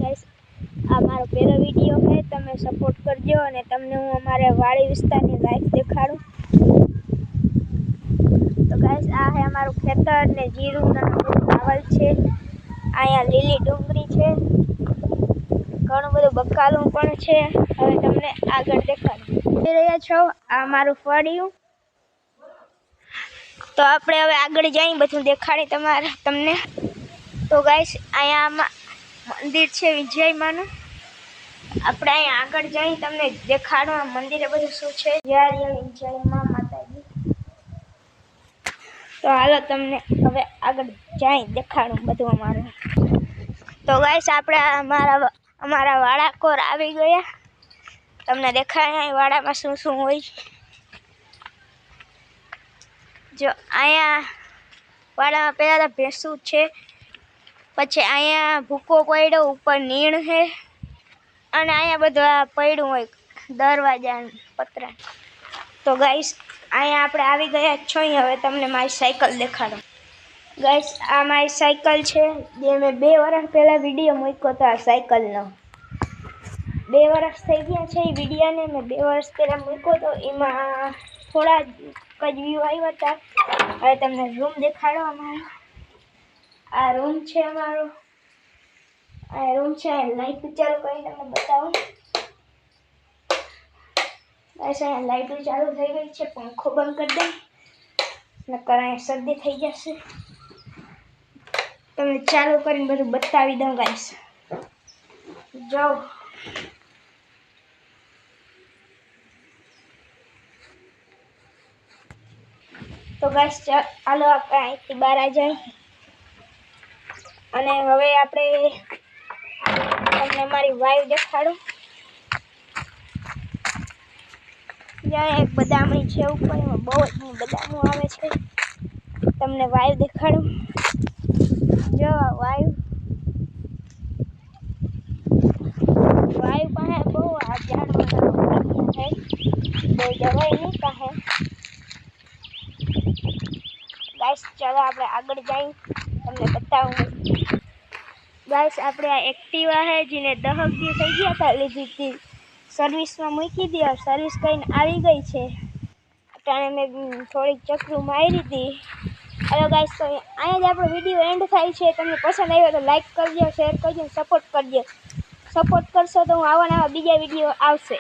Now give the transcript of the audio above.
Guys आ मारो पहलो video है, तमे सपोर्ट करजो અને તમને હું અમારે વાડી વિસ્તારની લાઈફ દેખાડું। તો ગાइस આ હે અમારું ખેતર ને જીરુના વાવલ છે। આયા લીલી ડુંગળી છે, ઘણું બધું બકાલું પણ છે। હવે તમને આગળ દેખાડું। જોઈ રહ્યા છો આ મારું ફળિયું। તો આપણે હવે આગળ જઈ બધું દેખાડી તમને। તો ગાइस આયા મંદિર છે વિજય માનું। આપણે અહીંયા આગળ જઈ તમને દેખાડો આ મંદિરે બધું શું છે। જય વિજય માતાજી। તો હાલો તમને હવે આગળ જઈ દેખાડું બધું અમારું। તો ગાइस આપણે અમારા વાડા કોર આવી ગયા। તમને દેખાય વાડામાં શું શું હોય। જો અહીંયા વાડામાં પહેલા તો ભેંસું છે, પછી અહીંયા ભૂકો પડ્યો, ઉપર નીણ છે, અને અહીંયા બધું પડ્યું હોય દરવાજા પતરા। તો ગાइस અહીંયા આપણે આવી ગયા છીએ। હવે તમને મારી સાયકલ દેખાડો। ગાइस આ મારી સાયકલ છે, જે મેં 2 વર્ષ પહેલાં વિડીયો મૂક્યો હતો। આ સાયકલનો 2 વર્ષ થઈ ગયા છે એ વિડીયોને મેં 2 વર્ષ પહેલાં મૂક્યો હતો। એમાં થોડા જ વ્યૂ આવ્યા હતા। હવે તમને રૂમ દેખાડો અમારો। આ રૂમ છે અમારો। આ રૂમ છે, લાઈટ ચાલુ કરી તમને બતાવું। ગાइस અહીંયા લાઈટ ચાલુ થઈ ગઈ છે, પંખો બંધ કરી દે નકર અહીંયા શરદી થઈ જશે। તમને ચાલુ કરીને બધું બતાવી દઉં ગાइस। જાઓ તો ગાइस ચાલો આપણે અહીંથી બહાર આવી જઈએ અને હવે આપણે તમને મારી વાઈવ દેખાડું। જ્યાં એક બદામણી છે ઉપર, એમાં બહુ જ બદામો આવે છે। તમને વાઈવ દેખાડું। જો વાઈવ પાસે બહુ આ ઝાડમાં છે, બહુ જવાય નહીં પાસે। गाइस चलो આપણે આગળ જઈ તમને બતાવું। गाइस આપણે આ એક્ટિવા है, જેને 10 દી થઈ ગયા હતા લીધી હતી, સર્વિસમાં મૂકી દી। સર્વિસ કરીને આવી ગઈ છે। અટાણે મેં થોડીક ચક્રું મારી હતી। हेलो गाइस तो અહીંયા જ આપણો વિડીયો એન્ડ થાય છે। તમને પસંદ આવ્યો તો લાઈક કરજો, શેર કરજો, સપોર્ટ કરજો। સપોર્ટ કરશો તો હું આવા બીજા વિડીયો આવશે।